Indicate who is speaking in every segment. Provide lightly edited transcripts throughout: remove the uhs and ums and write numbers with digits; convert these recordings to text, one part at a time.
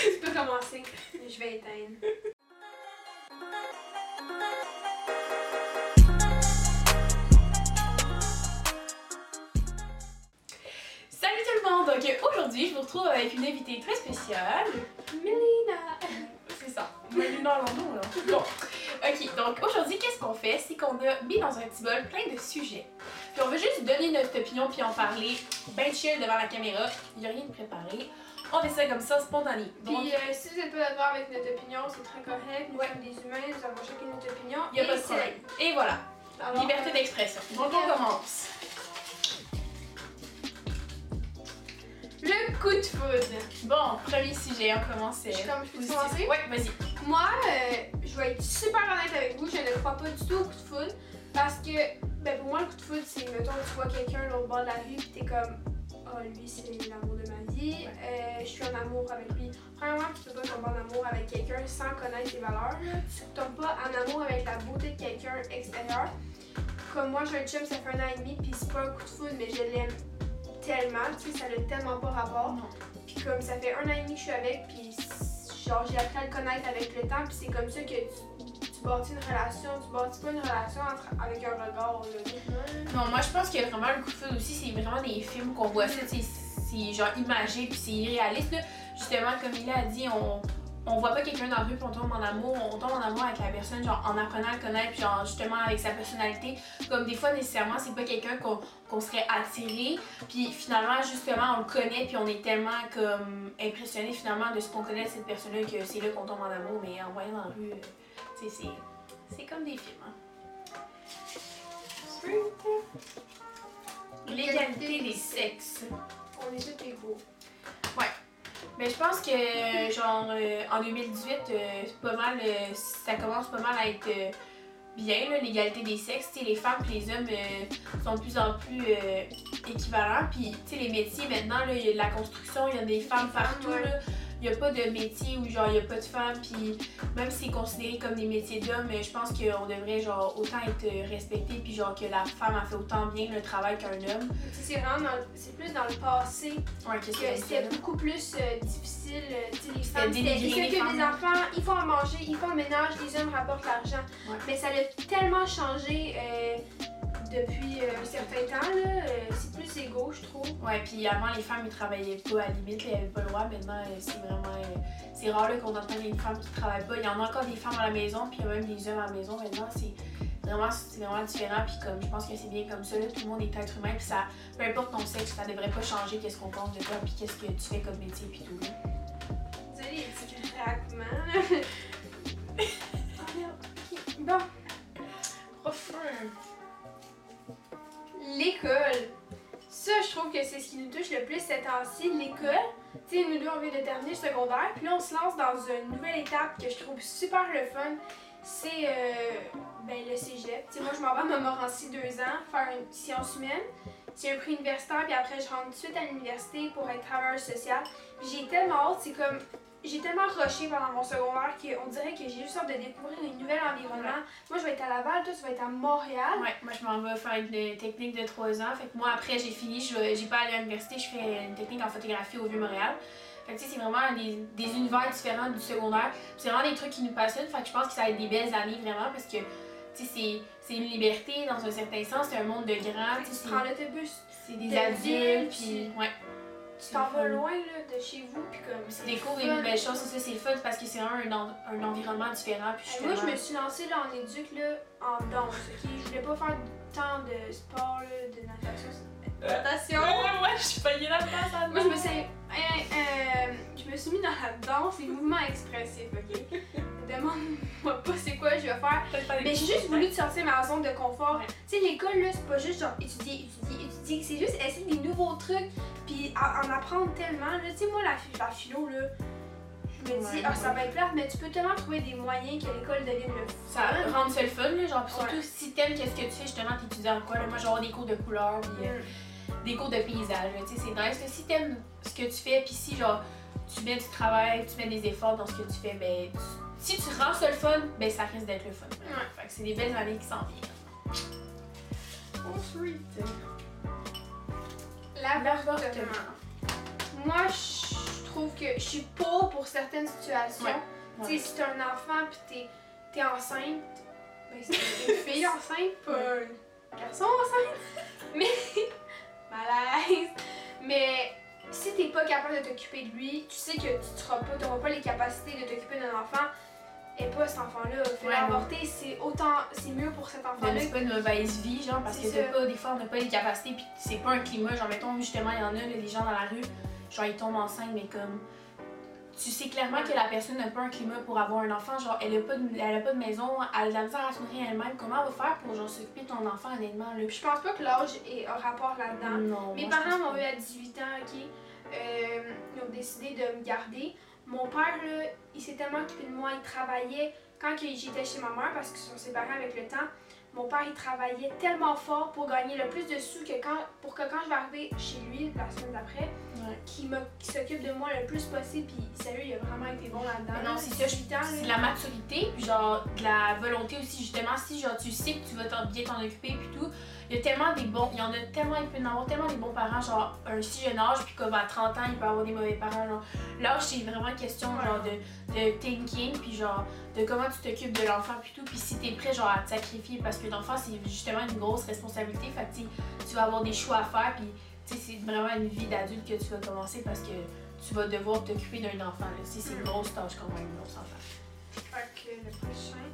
Speaker 1: Tu peux commencer, je vais éteindre.
Speaker 2: Salut tout le monde! Donc aujourd'hui, je vous retrouve avec une invitée très spéciale.
Speaker 1: Mélina!
Speaker 2: C'est ça, Mélina Landon là. Bon, ok, donc aujourd'hui, qu'est-ce qu'on fait? C'est qu'on a mis dans un petit bol plein de sujets. Puis on veut juste donner notre opinion puis en parler ben chill devant la caméra. Il n'y a rien de préparé. On fait ça comme ça, spontané. Donc,
Speaker 1: Puis si vous n'êtes pas d'accord avec notre opinion, c'est très correct. Nous sommes des humains, nous avons chacune notre opinion.
Speaker 2: il n'y a pas de problème. Et voilà,
Speaker 1: Alors,
Speaker 2: liberté d'expression. Donc on commence.
Speaker 1: le coup de foudre.
Speaker 2: Bon, premier sujet, on commence.
Speaker 1: Je peux commencer?
Speaker 2: Ouais, vas-y.
Speaker 1: Moi, je vais être super honnête avec vous, je ne crois pas du tout au coup de foudre. Parce que, ben pour moi, le coup de foudre, c'est, mettons, tu vois quelqu'un l'autre bord de la rue, pis t'es comme, oh, lui, c'est l'amour de ma vie, je suis en amour avec lui. Premièrement, tu peux pas tomber en amour avec quelqu'un sans connaître tes valeurs. Là. Tu tombes pas en amour avec la beauté de quelqu'un extérieur. Comme moi, j'ai un chum, ça fait 1 an et demi, pis c'est pas un coup de foudre, mais je l'aime tellement, tu sais, ça n'a tellement pas rapport.
Speaker 2: Non.
Speaker 1: Puis comme ça fait 1 an et demi que je suis avec, puis genre j'ai appris à le connaître avec le temps, puis c'est comme ça que tu bâtis une relation, tu bâtis pas une relation avec un regard. Là.
Speaker 2: Non, moi je pense que vraiment le coup de foudre aussi, c'est vraiment des films qu'on voit ça, c'est genre imagé puis c'est irréaliste. Là. Justement, comme il a dit, on voit pas quelqu'un dans la rue puis on tombe en amour avec la personne genre en apprenant à le connaître puis genre justement avec sa personnalité. Comme des fois nécessairement c'est pas quelqu'un qu'on serait attiré puis finalement justement on le connaît puis on est tellement comme impressionné finalement de ce qu'on connaît de cette personne-là que c'est là qu'on tombe en amour, mais en voyant dans la rue, tu sais, c'est comme des films. Hein. L'égalité des sexes.
Speaker 1: On est tous égaux.
Speaker 2: Ouais. Mais je pense que genre en 2018, c'est pas mal, ça commence pas mal à être bien l'égalité des sexes. T'sais, les femmes et les hommes sont de plus en plus équivalents. Puis les métiers maintenant, il y a de la construction, il y a des femmes partout.
Speaker 1: Ouais.
Speaker 2: Là. Il n'y a pas de métier où genre il n'y a pas de femmes, puis même si c'est considéré comme des métiers d'hommes, je pense qu'on devrait genre autant être respecté, puis genre que la femme a fait autant bien le travail qu'un homme.
Speaker 1: C'est vraiment c'est plus dans le passé
Speaker 2: Ouais,
Speaker 1: que c'était beaucoup plus difficile. Les
Speaker 2: C'était
Speaker 1: femmes,
Speaker 2: dénigré,
Speaker 1: c'était
Speaker 2: les
Speaker 1: que
Speaker 2: femmes.
Speaker 1: des enfants, ils font à manger, ils font le ménage, les hommes rapportent l'argent.
Speaker 2: Ouais.
Speaker 1: Mais ça a tellement changé depuis un certain temps. C'est plus égaux, je trouve.
Speaker 2: Ouais, puis avant, les femmes, ils travaillaient pas à la limite, là, ils avaient pas le droit. Maintenant, c'est vraiment... c'est rare là, qu'on entend des femmes qui travaillent pas. Il y en a encore des femmes à la maison, puis il y a même des hommes à la maison. Maintenant, c'est vraiment différent. Puis comme je pense que c'est bien comme ça, là, tout le monde est être humain. Puis ça, peu importe ton sexe, ça devrait pas changer qu'est-ce qu'on pense de toi, puis qu'est-ce que tu fais comme métier, puis tout. Là.
Speaker 1: Vous savez, les petits craquements, là. Oh, merde. Ok. Bon.
Speaker 2: Profond.
Speaker 1: L'école. Ça, je trouve que c'est ce qui nous touche le plus ces temps-ci, l'école. Tu sais, nous deux, on vient de terminer le secondaire, puis là, on se lance dans une nouvelle étape que je trouve super le fun. C'est le cégep. Tu sais, moi, je m'en vais à Montmorency 2 ans, faire une sciences humaines. C'est un prix universitaire, puis après, je rentre tout de suite à l'université pour être travailleuse sociale. Puis j'ai tellement hâte, c'est comme... J'ai tellement rushé pendant mon secondaire qu'on dirait que j'ai juste hâte de découvrir un nouvel environnement. Ouais. Moi, je vais être à Laval, toi, tu vas être à Montréal.
Speaker 2: Ouais, moi, je m'en vais faire une technique de 3 ans. Fait que moi, après, j'ai fini, j'ai pas allé à l'université, je fais une technique en photographie au Vieux-Montréal. Fait que tu sais, c'est vraiment des univers différents du secondaire. C'est vraiment des trucs qui nous passionnent. Fait que je pense que ça va être des belles années, vraiment, parce que tu sais, c'est une liberté dans un certain sens, c'est un monde de grands.
Speaker 1: Tu prends l'autobus.
Speaker 2: C'est des adultes, puis ouais.
Speaker 1: Tu t'en vas loin là, de chez vous, puis comme
Speaker 2: tu découvres des nouvelles choses, c'est ça, c'est le fun parce que c'est un environnement différent. Puis
Speaker 1: moi, je me suis lancée là, en éduc là, en danse, ok? Je voulais pas faire tant de sport, là, de natation. Natation!
Speaker 2: Ouais, je suis payée là dedans.
Speaker 1: Moi, je me suis mis dans la danse, les mouvements expressifs, ok? Demande-moi pas c'est quoi je vais faire. Mais j'ai juste voulu sortir ma zone de confort. Ouais. Tu sais, l'école, là, c'est pas juste genre étudier. C'est juste essayer des nouveaux trucs, puis en apprendre tellement. Là, tu sais, moi, la philo, là, je me dis, ça va être plate, mais tu peux tellement trouver des moyens que l'école devienne le fun.
Speaker 2: Ça rend ça le fun, là, genre, surtout si t'aimes qu'est-ce que tu fais, justement, t'étudies en quoi. Là, moi, genre, des cours de couleurs, puis des cours de paysage. Tu sais, c'est nice. Là, si t'aimes ce que tu fais, puis si, genre, tu mets du travail, tu mets des efforts dans ce que tu fais, ben, si tu rends ça le fun, ben, ça risque d'être le fun. Ouais. Fait que c'est des belles années qui s'en viennent. Ensuite,
Speaker 1: L'avortement. Moi, je trouve que je suis pour certaines situations.
Speaker 2: Ouais.
Speaker 1: Tu sais, si t'as un enfant pis t'es enceinte, ben c'est une fille enceinte, pas un garçon enceinte. Mais, malaise. Mais si t'es pas capable de t'occuper de lui, tu sais que t'auras pas les capacités de t'occuper d'un enfant. Et pas cet enfant-là. L'avorter, c'est mieux pour cet enfant-là.
Speaker 2: C'est pas une mauvaise vie, genre, parce que des fois, on n'a pas les capacités, puis c'est pas un climat. Genre, mettons, justement, il y en a, là, les gens dans la rue, genre, ils tombent enceintes, mais comme. Tu sais clairement que la personne n'a pas un climat pour avoir un enfant, genre, elle a pas de maison, elle a de la misère à se nourrir elle-même. Comment elle va faire pour, genre, s'occuper de ton enfant, honnêtement, là?
Speaker 1: Je pense pas que l'âge ait un rapport là-dedans.
Speaker 2: Non.
Speaker 1: Mes parents m'ont eu à 18 ans, ok. Ils ont décidé de me garder. Mon père, là, il s'est tellement occupé de moi, il travaillait. Quand j'étais chez ma mère, parce qu'ils sont séparés avec le temps, mon père, il travaillait tellement fort pour gagner le plus de sous pour que quand je vais arriver chez lui la semaine d'après, qu'il s'occupe de moi le plus possible. Puis sérieux, il a vraiment été bon là-dedans.
Speaker 2: Non, c'est ça, c'est de la maturité, puis genre de la volonté aussi, justement. Si genre tu sais que tu vas bien t'en occuper, puis tout. Il y a tellement des bons, il y en a tellement, il peut y en avoir tellement des bons parents, genre un si jeune âge, puis comme à 30 ans, il peut y avoir des mauvais parents. Genre, l'âge, c'est vraiment question genre de thinking, puis genre de comment tu t'occupes de l'enfant, puis tout. Puis si t'es prêt genre à te sacrifier, parce que l'enfant, c'est justement une grosse responsabilité, fait que tu vas avoir des choix à faire, puis c'est vraiment une vie d'adulte que tu vas commencer parce que tu vas devoir t'occuper d'un enfant. C'est une grosse tâche quand même, un gros enfant.
Speaker 1: Fait que le prochain,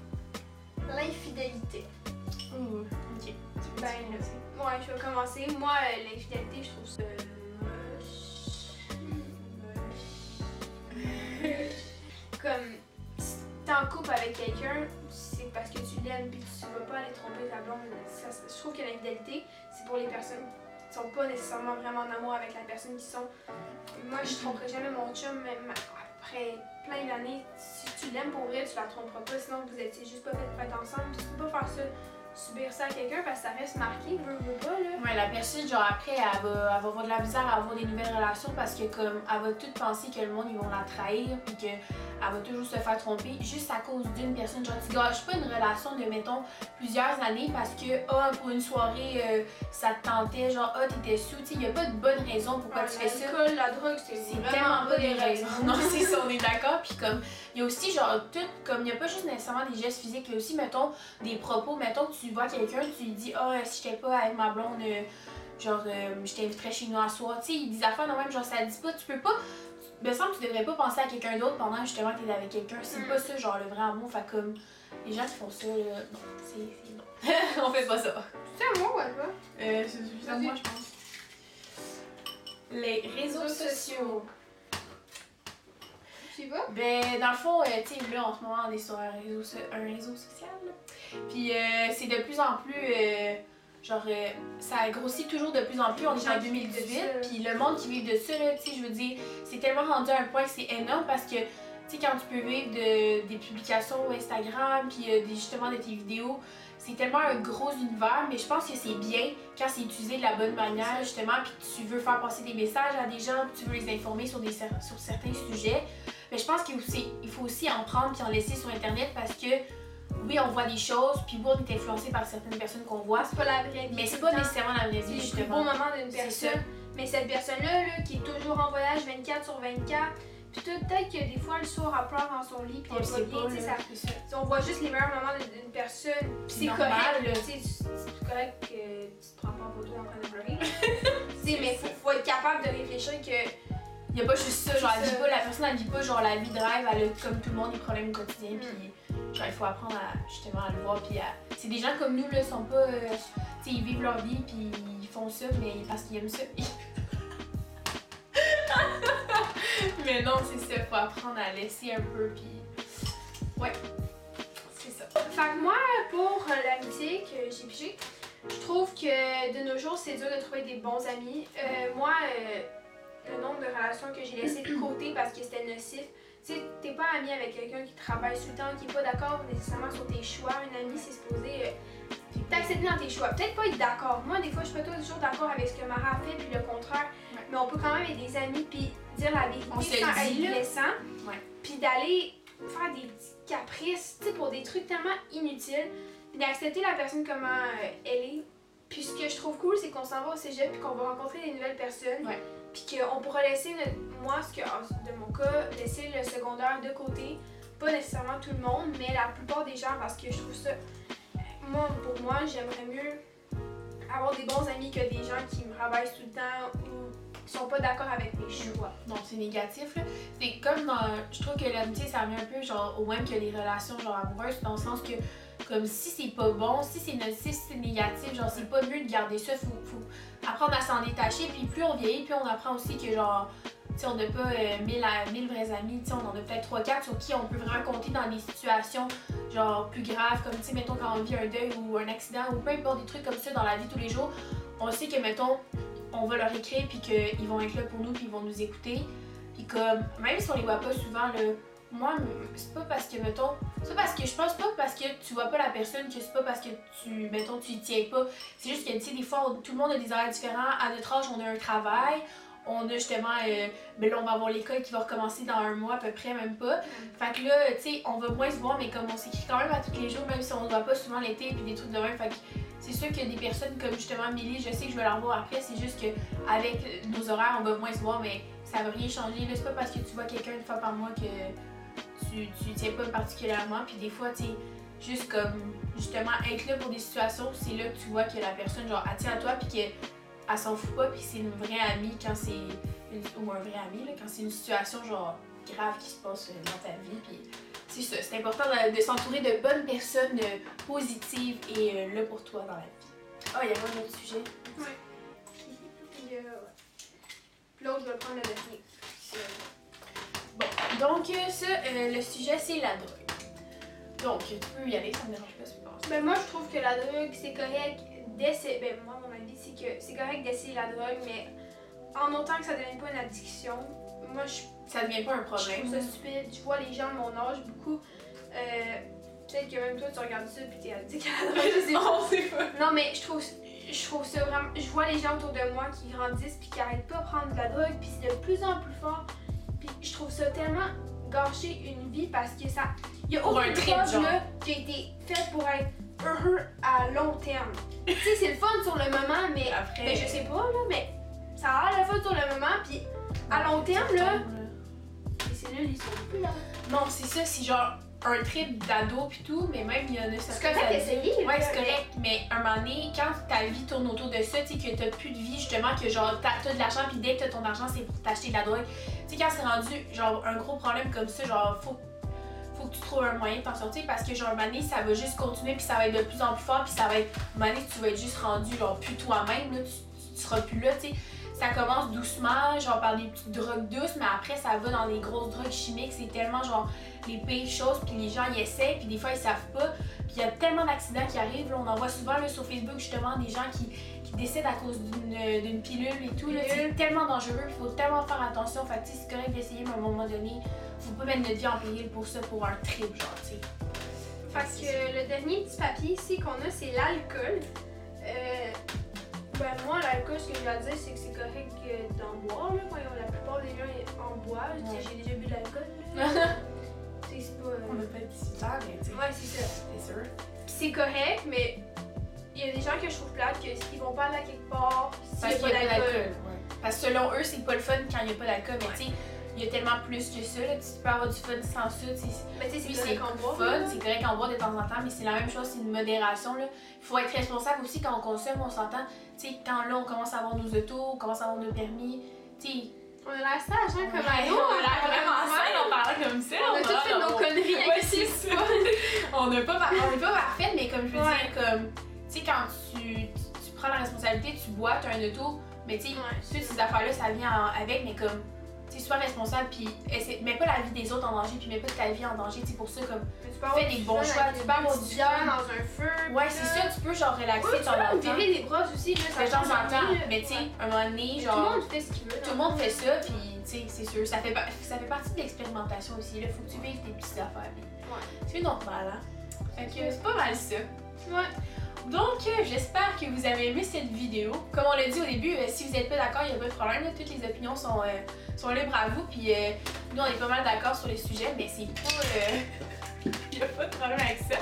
Speaker 1: l'infidélité.
Speaker 2: Ok.
Speaker 1: Ben, ouais, je vais commencer. Moi, l'infidélité, je trouve ça moche. Comme, si t'es en couple avec quelqu'un, c'est parce que tu l'aimes puis tu vas pas aller tromper ta blonde. Je trouve que l'infidélité, c'est pour les personnes qui sont pas nécessairement vraiment en amour avec la personne qui sont. Moi, je tromperai jamais mon chum, même après plein d'années. Si tu l'aimes pour vrai, tu la tromperas pas, sinon vous étiez juste pas fait pour être ensemble. Tu peux pas faire ça. Subir ça à quelqu'un parce que ça reste marqué, veut pas là.
Speaker 2: Ouais, la personne, genre après, elle va avoir de la misère à avoir des nouvelles relations parce que comme elle va tout penser que le monde ils vont la trahir puis qu'elle va toujours se faire tromper juste à cause d'une personne. Genre tu gâches pas une relation de mettons plusieurs années parce que pour une soirée ça te tentait, genre t'étais sous, tu sais, y a pas de bonne raison pourquoi tu fais ça.
Speaker 1: L'alcool, la drogue, c'est
Speaker 2: tellement pas des raisons. Non, c'est ça, on est d'accord. Puis comme il y a aussi genre tout, comme il y a pas juste nécessairement des gestes physiques, il y a aussi mettons des propos, mettons que tu vois quelqu'un, tu lui dis si j'étais pas avec ma blonde, genre je t'inviterais chez nous à soir. Tu sais, il dit des affaires de même, genre ça dit pas, tu peux pas. Il me semble que tu devrais pas penser à quelqu'un d'autre pendant justement que t'es avec quelqu'un. C'est pas ça, genre le vrai amour. Fait comme les gens qui font ça, là, non, c'est non. On fait pas ça.
Speaker 1: C'est à moi ou à toi?
Speaker 2: C'est à moi, je pense. Les réseaux sociaux.
Speaker 1: Tu vois?
Speaker 2: Ben, dans le fond, tu sais, là, en ce moment, on est sur un réseau social. Puis, c'est de plus en plus, ça grossit toujours de plus en plus. On est en 2018, puis le monde qui vit de ça, là, tu sais, je veux dire, c'est tellement rendu à un point que c'est énorme parce que, tu sais, quand tu peux vivre des publications Instagram, puis justement de tes vidéos, c'est tellement un gros univers, mais je pense que c'est bien quand c'est utilisé de la bonne manière, justement, puis tu veux faire passer des messages à des gens, puis tu veux les informer sur certains sujets. Mais je pense qu'il faut aussi en prendre puis en laisser sur Internet parce que, oui, on voit des choses, puis oui, on est influencé par certaines personnes qu'on voit.
Speaker 1: C'est pas la vraie vie.
Speaker 2: Mais c'est pas nécessairement la vraie vie, justement.
Speaker 1: C'est le bon moment d'une personne. Mais cette personne-là, là, qui est toujours en voyage 24/24, puis peut-être que des fois, le soir, elle pleure dans son lit, puis elle va bien, tu sais, on voit juste les meilleurs moments d'une personne, puis c'est correct, tu sais, c'est correct que tu te prends pas en photo en train de pleurer. Tu sais, mais faut être capable de réfléchir que.
Speaker 2: Il y a pas juste ça, genre la personne elle vit pas genre la vie de rêve, elle a comme tout le monde des problèmes quotidiens, puis genre il faut apprendre à justement à le voir, puis c'est des gens comme nous là, sont pas, tu sais, ils vivent leur vie, puis ils font ça, mais parce qu'ils aiment ça. Mais non, c'est ça, faut apprendre à laisser un peu, puis ouais, c'est ça.
Speaker 1: Fait que moi, pour l'amitié que j'ai pigé, je trouve que de nos jours, c'est dur de trouver des bons amis. Moi, le nombre de relations que j'ai laissées de côté parce que c'était nocif. Tu sais, t'es pas ami avec quelqu'un qui travaille tout le temps, qui est pas d'accord nécessairement sur tes choix. Une amie, c'est supposé t'accepter dans tes choix. Peut-être pas être d'accord. Moi, des fois, je suis pas toujours d'accord avec ce que Mara a fait, puis le contraire. Ouais. Mais on peut quand même être des amis, puis dire la vérité sans être blessant.
Speaker 2: Ouais.
Speaker 1: Puis d'aller faire des petits caprices, tu sais, pour des trucs tellement inutiles. Puis d'accepter la personne comment elle est. Puis ce que je trouve cool, c'est qu'on s'en va au cégep puis qu'on va rencontrer des nouvelles personnes.
Speaker 2: Ouais.
Speaker 1: Puis qu'on pourra laisser, moi, de mon cas, laisser le secondaire de côté. Pas nécessairement tout le monde, mais la plupart des gens, parce que je trouve ça... Pour moi, j'aimerais mieux avoir des bons amis que des gens qui me rabaissent tout le temps ou qui sont pas d'accord avec mes choix.
Speaker 2: Non, c'est négatif, là. C'est comme dans... Je trouve que l'amitié, ça revient un peu, genre, au même que les relations, genre, amoureuses, dans le sens que, comme, si c'est pas bon, si c'est négatif, genre, c'est pas mieux de garder ça, faut apprendre à s'en détacher, puis plus on vieillit, plus on apprend aussi que, genre, tu sais, on n'a pas 1000 vrais amis, tu sais, on en a peut-être 3-4 sur qui on peut vraiment compter dans des situations, genre, plus graves, comme, tu sais, mettons, quand on vit un deuil ou un accident, ou peu importe, des trucs comme ça dans la vie tous les jours, on sait que, mettons, on va leur écrire, puis qu'ils vont être là pour nous, puis ils vont nous écouter, puis comme, même si on les voit pas souvent, là, moi, c'est pas parce que, mettons, c'est pas parce que je pense pas parce que tu vois pas la personne que c'est pas parce que mettons, tu y tiens pas. C'est juste que, tu sais, des fois, tout le monde a des horaires différents. À notre âge, on a un travail. On a justement, ben là, on va avoir l'école qui va recommencer dans 1 mois à peu près, même pas. Fait que là, tu sais, on va moins se voir, mais comme on s'écrit quand même à tous les jours, même si on se voit pas souvent l'été, puis des trucs de même. Fait que c'est sûr que des personnes comme justement Milly, je sais que je vais la revoir après, c'est juste que avec nos horaires, on va moins se voir, mais ça va rien changer. Là, c'est pas parce que tu vois quelqu'un 1 fois par mois que tu tiens pas particulièrement, puis des fois, tu sais, juste comme, justement, être là pour des situations, c'est là que tu vois que la personne, genre, elle tient à toi, puis qu'elle s'en fout pas, puis c'est une vraie amie quand c'est, ou un vrai ami, là, quand c'est une situation, genre, grave qui se passe dans ta vie, puis c'est ça, c'est important de s'entourer de bonnes personnes positives et là pour toi dans la vie. Ah, il y avait un autre sujet.
Speaker 1: Ouais. Puis l'autre, je vais prendre le dernier.
Speaker 2: Bon, donc ça, le sujet, c'est la drogue. Donc, tu peux y aller, ça me dérange pas, si tu penses.
Speaker 1: Ben moi, je trouve que la drogue, c'est correct d'essayer... Ben moi, mon avis, c'est que c'est correct d'essayer la drogue, mais en autant que ça ne devienne pas une addiction, moi,
Speaker 2: ça devient pas un
Speaker 1: je
Speaker 2: problème.
Speaker 1: trouve ça stupide. Je vois les gens de mon âge, beaucoup... peut-être que même toi, tu regardes ça puis t'es addict à la drogue, je sais pas.
Speaker 2: Non, c'est pas.
Speaker 1: Non, mais je trouve ça vraiment... Je vois les gens autour de moi qui grandissent puis qui arrêtent pas de prendre de la drogue, puis c'est de plus en plus fort. Puis je trouve ça tellement gâcher une vie parce que ça... Il y a aucune drogue là qui a été faite pour être heureux à long terme. Tu sais, c'est le fun sur le moment, mais...
Speaker 2: Après...
Speaker 1: Ben, je sais pas, là, mais ça a l'air le fun sur le moment, puis à long terme, là... Les cellules, ils sont plus là.
Speaker 2: Non, c'est ça, c'est genre un trip d'ado pis tout, mais même il y en a certains...
Speaker 1: C'est correct d'essayer.
Speaker 2: Ouais, c'est correct, mais un moment donné, quand ta vie tourne autour de ça, tu sais, que t'as plus de vie, justement, que genre t'as de l'argent, pis dès que t'as ton argent, c'est pour t'acheter de la drogue. Tu sais, quand c'est rendu genre un gros problème comme ça, genre faut que tu trouves un moyen de t'en sortir parce que genre un moment donné, ça va juste continuer, puis ça va être de plus en plus fort, puis ça va être... Un moment donné, tu vas être juste rendu genre plus toi-même, là, tu seras plus là, tu sais. Ça commence doucement, genre par des petites drogues douces, mais après ça va dans des grosses drogues chimiques, c'est tellement genre les pires choses, puis les gens y essaient, puis des fois ils savent pas, puis il y a tellement d'accidents qui arrivent, là, on en voit souvent là, sur Facebook justement des gens qui décèdent à cause d'une pilule et tout, là, c'est tellement dangereux, il faut tellement faire attention, fait que c'est correct d'essayer, mais à un moment donné, faut pas mettre notre vie en péril pour ça, pour un trip, genre, tu sais.
Speaker 1: Fait que le dernier petit papier ici qu'on a, c'est l'alcool. Ben moi, l'alcool, ce que je vais dire, c'est que c'est correct d'en boire, là, quand la plupart des gens en boivent. Ouais. J'ai déjà bu de l'alcool, là. C'est pas...
Speaker 2: On a pas 18 ans, mais tu sais.
Speaker 1: Ouais, c'est ça.
Speaker 2: C'est sûr.
Speaker 1: C'est correct, mais il y a des gens que je trouve plates, qu'ils vont pas aller à quelque part s'il y a pas d'alcool. Ouais.
Speaker 2: Parce que selon eux, c'est pas le fun quand il y a pas d'alcool, mais tu sais, il y a tellement plus que ça, là. Tu peux avoir du fun sans ça,
Speaker 1: mais tu sais,
Speaker 2: oui,
Speaker 1: c'est correct en boire.
Speaker 2: Fun, c'est correct en boire de temps en temps, mais c'est la même chose, c'est une modération, là. Il faut être responsable aussi quand on consomme, on s'entend. Tu sais, quand là, on commence à avoir nos autos, on commence à avoir nos permis, tu sais.
Speaker 1: On a l'air sage, hein, comme ado.
Speaker 2: On a l'air vraiment sage en parlant comme ça.
Speaker 1: On a tous fait nos conneries avec
Speaker 2: c'est ça. On n'est pas parfaite, mais comme je veux dire, comme, tu sais, quand tu prends la responsabilité, tu bois, tu as un auto, mais tu sais, toutes ces affaires-là, ça vient avec, mais comme, tu sais, sois responsable, puis mets pas la vie des autres en danger, puis mets pas ta vie en danger, tu sais, pour ça, comme, fais des bons choix, tu peux avoir du
Speaker 1: bière dans un feu.
Speaker 2: Ouais, c'est ça, tu peux genre relaxer
Speaker 1: de temps en temps. Tu peux virer des brosses aussi, là,
Speaker 2: ça change en temps, mais tu sais, un moment donné, genre.
Speaker 1: Tout le monde fait ce qu'il veut.
Speaker 2: Tout le monde fait ça, puis tu sais, c'est sûr, ça fait partie de l'expérimentation aussi, là, faut que tu vives tes petites affaires, puis c'est normal, hein. Fait que c'est pas mal ça.
Speaker 1: Ouais.
Speaker 2: Donc, j'espère que vous avez aimé cette vidéo. Comme on l'a dit au début, si vous n'êtes pas d'accord, il n'y a pas de problème. Là, toutes les opinions sont libres à vous. Puis nous, on est pas mal d'accord sur les sujets, mais c'est pas... Il n'y a pas de problème avec ça.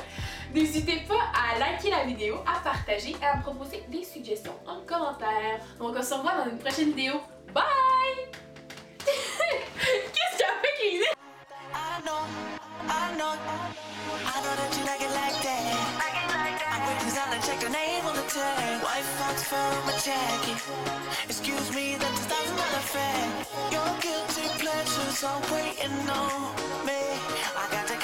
Speaker 2: N'hésitez pas à liker la vidéo, à partager et à me proposer des suggestions en commentaire. Donc on se revoit dans une prochaine vidéo. Bye! Qu'est-ce qu'il y a fait, Lily?
Speaker 3: I know that you like it like that. I'm waiting silent, check the name on the tag. White fox fur on my jacket. Excuse me, that just doesn't matter fact. Your guilty pleasures are waiting on me. I got to